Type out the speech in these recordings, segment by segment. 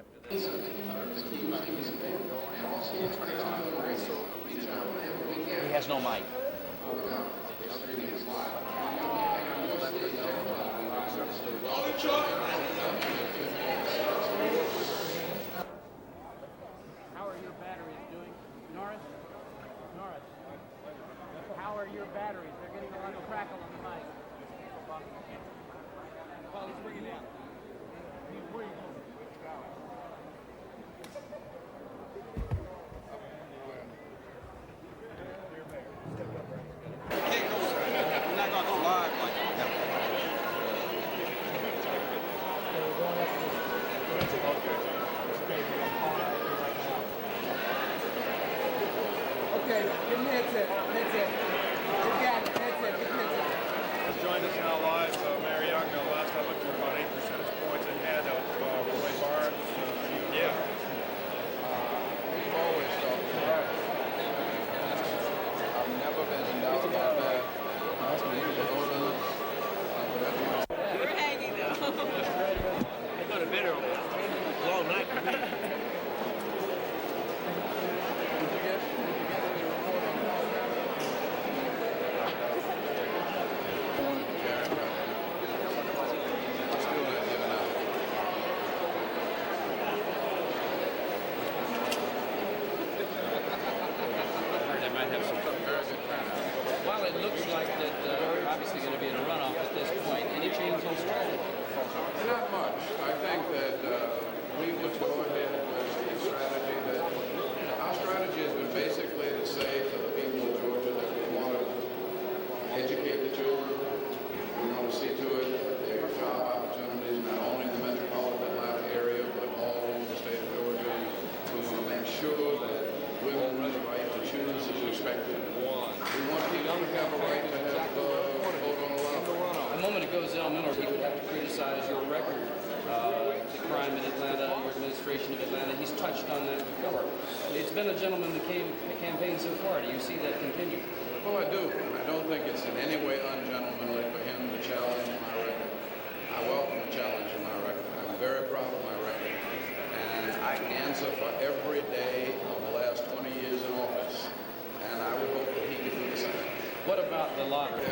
after this. He has no mic. How are your batteries doing? Norris? How are your batteries? They're getting a lot of crackle on the mic. Well, let's bring it down. Where are you going? We're not going to go live like that. Okay, give me headset. You got it. Headset. Has joined us now live. Mary Young, last I looked, we're about 8 percentage points ahead of Roy Barnes. Yeah. We've always thought that. I've never been in doubt about that. We're hanging though. I go to bed early. Long night for me. Well, it looks like that we're obviously going to be in a runoff at this point. Any change in strategy? Not much. I think that we would go ahead with a strategy that our strategy has been basically to say to the people of Georgia that we want to educate the children. We want to see to it that there are job opportunities not only in the metropolitan Atlanta area but all over the state of Georgia. We want to make sure that women's right to choose is respected. We want people to have a right to have vote on a lot. A moment ago, Zell Miller, he would have to criticize your record, the crime in Atlanta, your administration of Atlanta. He's touched on that before. It's been a gentlemanly campaign so far. Do you see that continue? Well, I do, and I don't think it's in any way ungentlemanly for him to challenge my record. I welcome the challenge of my record. I'm very proud of my record, and I can answer for every day of the last 20 years in office, and I would hope that he could do the same. What about the lottery?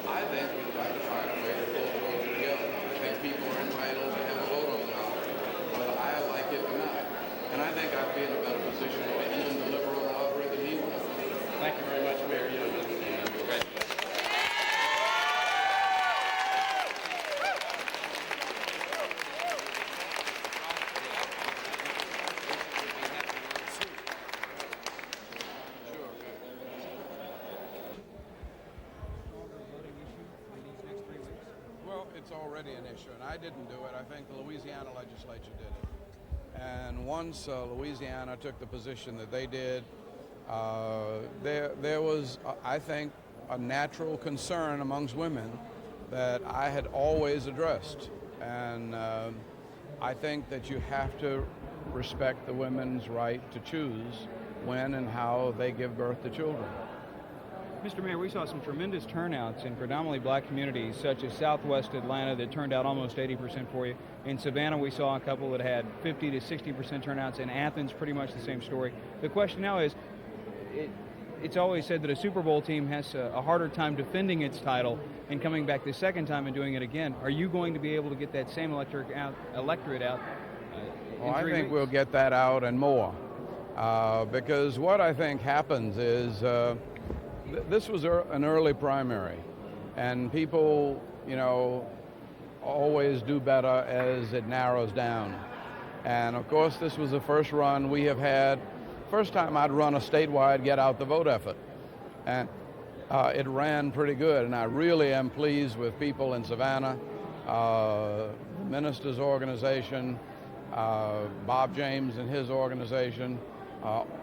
I think we'd like to find a way to pull Georgia together. I think people are entitled to have a vote on the lottery, whether I like it or not. And I think I'd be in a better position to even deliver on the lottery than he will. Thank you very much, Mayor. Well, it's already an issue, and I didn't do it. I think the Louisiana legislature did it. And once Louisiana took the position that they did, there was, I think, a natural concern amongst women that I had always addressed. And I think that you have to respect the women's right to choose when and how they give birth to children. Mr. Mayor, we saw some tremendous turnouts in predominantly black communities, such as Southwest Atlanta, that turned out almost 80% for you. In Savannah, we saw a couple that had 50 to 60% turnouts. In Athens, pretty much the same story. The question now is, it's always said that a Super Bowl team has a harder time defending its title and coming back the second time and doing it again. Are you going to be able to get that same electorate out? Well, I think we'll get that out and more. Because what I think happens is this was an early primary, and people, always do better as it narrows down. And of course, this was the first run we have had. First time I'd run a statewide get out the vote effort, and it ran pretty good. And I really am pleased with people in Savannah, the minister's organization, Bob James and his organization,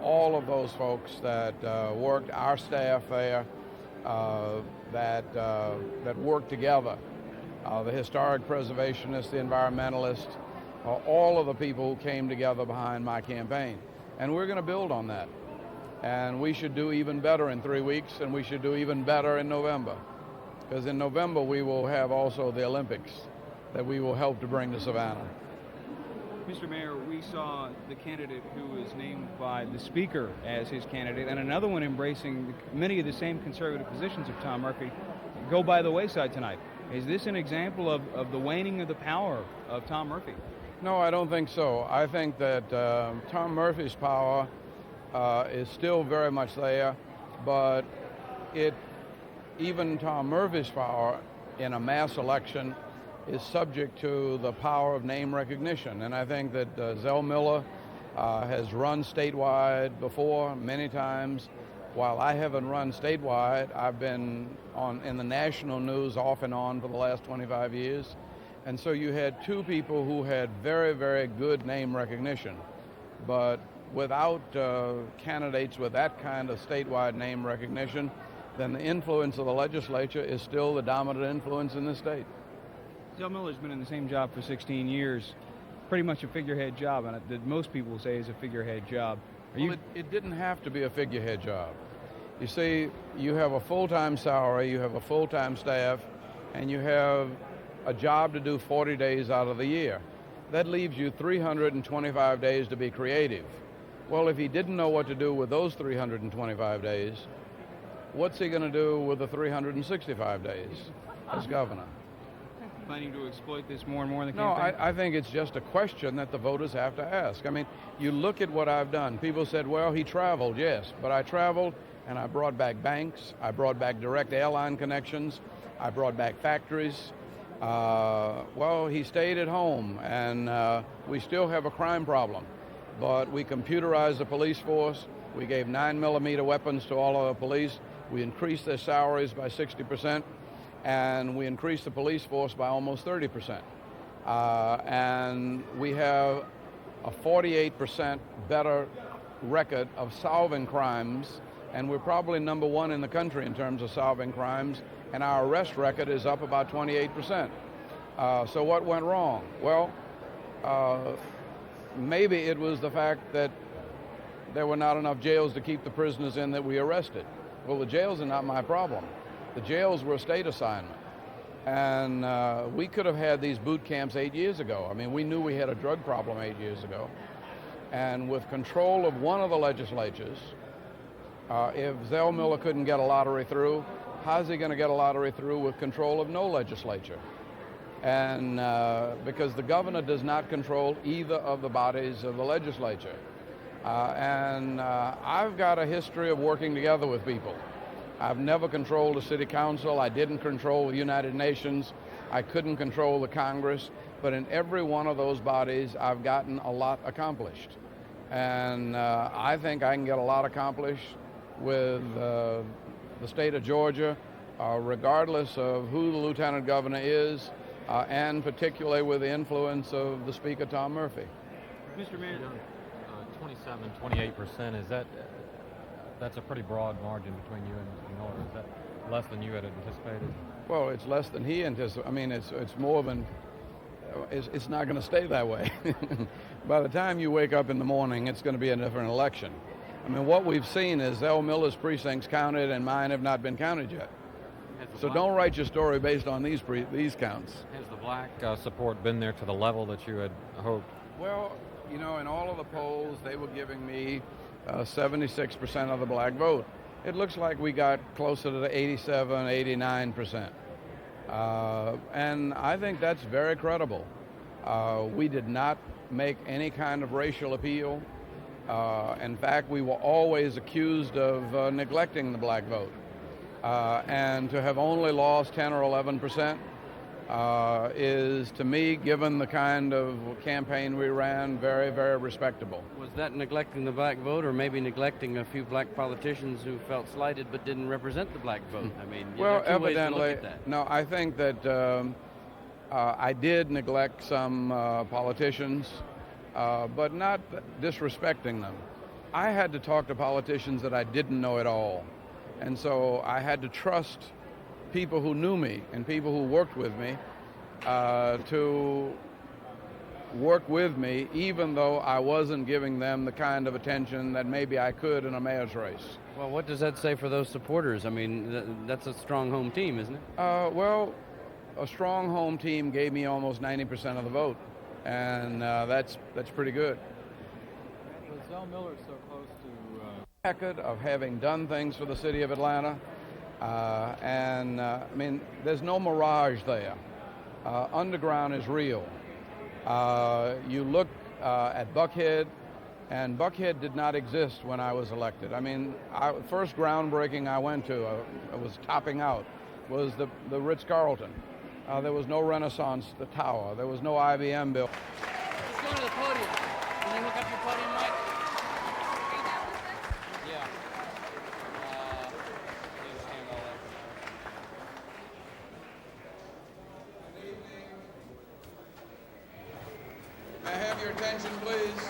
all of those folks that worked, our staff there, that worked together, the historic preservationists, the environmentalists, all of the people who came together behind my campaign. And we're going to build on that. And we should do even better in 3 weeks, and we should do even better in November. Because in November we will have also the Olympics. that we will help to bring to Savannah. Mr. Mayor, we saw the candidate who was named by the Speaker as his candidate, and another one embracing many of the same conservative positions of Tom Murphy, go by the wayside tonight. Is this an example of the waning of the power of Tom Murphy? No, I don't think so. I think that Tom Murphy's power is still very much there, but even Tom Murphy's power in a mass election is subject to the power of name recognition. And I think that Zell Miller has run statewide before many times. While I haven't run statewide, I've been in the national news off and on for the last 25 years. And so you had two people who had very, very good name recognition. But without candidates with that kind of statewide name recognition, then the influence of the legislature is still the dominant influence in the state. Zell Miller's been in the same job for 16 years, pretty much a figurehead job, and that most people say is a figurehead job. It didn't have to be a figurehead job. You see, you have a full-time salary, you have a full-time staff, and you have a job to do 40 days out of the year. That leaves you 325 days to be creative. Well, if he didn't know what to do with those 325 days, what's he going to do with the 365 days as governor? Planning to exploit this more and more in the No, campaign? I think it's just a question that the voters have to ask. I mean, you look at what I've done. People said, well, he traveled, yes, but I traveled and I brought back banks, I brought back direct airline connections, I brought back factories. Well, he stayed at home, and we still have a crime problem, but we computerized the police force, we gave 9mm weapons to all of the police, we increased their salaries by 60%, and we increased the police force by almost 30%. And we have a 48% better record of solving crimes, and we're probably number one in the country in terms of solving crimes, and our arrest record is up about 28%. So what went wrong? Well, maybe it was the fact that there were not enough jails to keep the prisoners in that we arrested. Well, the jails are not my problem. The jails were a state assignment. And we could have had these boot camps 8 years ago. I mean, we knew we had a drug problem 8 years ago. And with control of one of the legislatures, if Zell Miller couldn't get a lottery through, how's he going to get a lottery through with control of no legislature? And because the governor does not control either of the bodies of the legislature. I've got a history of working together with people. I've never controlled a city council. I didn't control the United Nations. I couldn't control the Congress. But in every one of those bodies, I've gotten a lot accomplished. And I think I can get a lot accomplished with the state of Georgia, regardless of who the lieutenant governor is, and particularly with the influence of the Speaker, Tom Murphy. Mr. Mayor, 27-28%, that's a pretty broad margin between you and Norton. Is that less than you had anticipated? Well, it's less than he anticipated. I mean, it's more than, it's not going to stay that way. By the time you wake up in the morning, it's going to be a different election. I mean, what we've seen is Zell Miller's precincts counted and mine have not been counted yet. So don't write your story based on these counts. Has the black support been there to the level that you had hoped? Well, you know, in all of the polls, they were giving me 76% of the black vote. It looks like we got closer to the 87, 89%. And I think that's very credible. We did not make any kind of racial appeal. In fact, we were always accused of neglecting the black vote. And to have only lost 10 or 11% is, to me, given the kind of campaign we ran, very, very respectable. Was that neglecting the black vote, or maybe neglecting a few black politicians who felt slighted but didn't represent the black vote? I mean, well, there are two ways to evidently, look at that. no, I think that I did neglect some politicians, but not disrespecting them. I had to talk to politicians that I didn't know at all. And so I had to trust people who knew me and people who worked with me to work with me, even though I wasn't giving them the kind of attention that maybe I could in a mayor's race. Well, what does that say for those supporters? I mean, that's a strong home team, isn't it? Well, a strong home team gave me almost 90% of the vote, and that's pretty good. With Zell Miller so close to Record of having done things for the city of Atlanta, I mean, there's no mirage there. Underground is real. You look at Buckhead, and Buckhead did not exist when I was elected. I mean, first groundbreaking I went to, was topping out, was the Ritz-Carlton. There was no Renaissance, the Tower. There was no IBM building. Just go to the podium. Can you hook up your podium mic? Yeah. May I have your attention, please?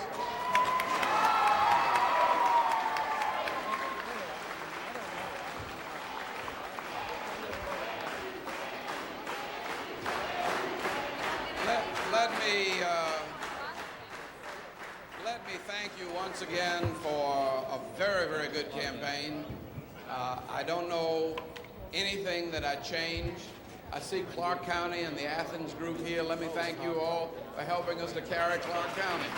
Let me thank you once again for a very, very good campaign. I don't know anything that I changed. I see Clark County and the Athens group here. Let me thank you all for helping us to carry Clark County.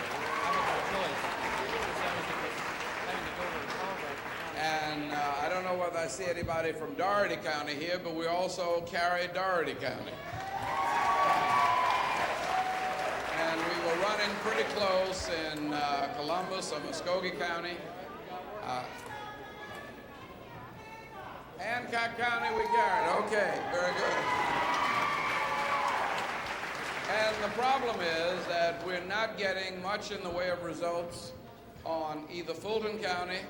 And I don't know whether I see anybody from Dougherty County here, but we also carry Dougherty County. And we were running pretty close in Columbus or Muskogee County. Hancock County we carried. Okay, very good. And the problem is that we're not getting much in the way of results on either Fulton County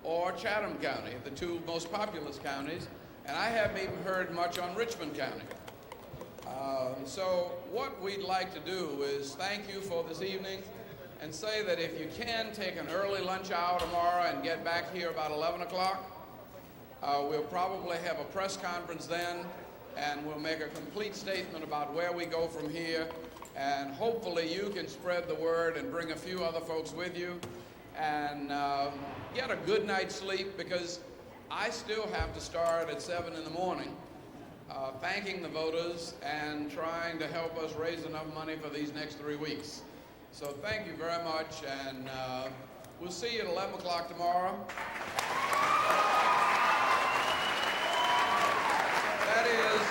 or Chatham County, the two most populous counties. And I haven't even heard much on Richmond County. So what we'd like to do is thank you for this evening and say that if you can take an early lunch hour tomorrow and get back here about 11 o'clock, we'll probably have a press conference then, and we'll make a complete statement about where we go from here, and hopefully you can spread the word and bring a few other folks with you and get a good night's sleep, because I still have to start at 7 in the morning thanking the voters and trying to help us raise enough money for these next 3 weeks. So thank you very much, and we'll see you at 11 o'clock tomorrow. That is,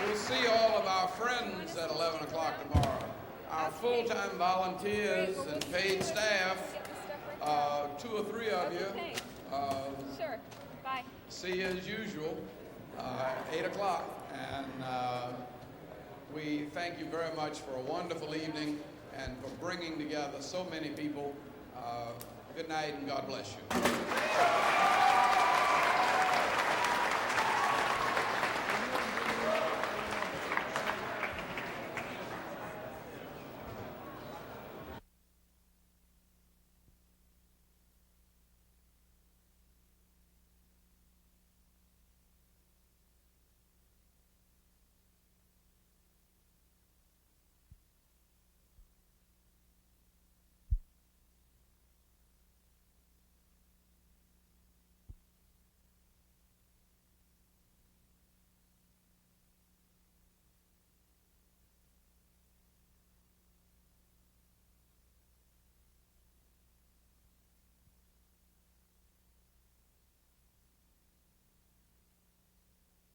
we'll see all of our friends at 11 o'clock tomorrow. Our full-time volunteers and paid staff, 2 or 3 of you. Sure. Bye. See you as usual, 8 o'clock. And we thank you very much for a wonderful evening and for bringing together so many people. Good night and God bless you.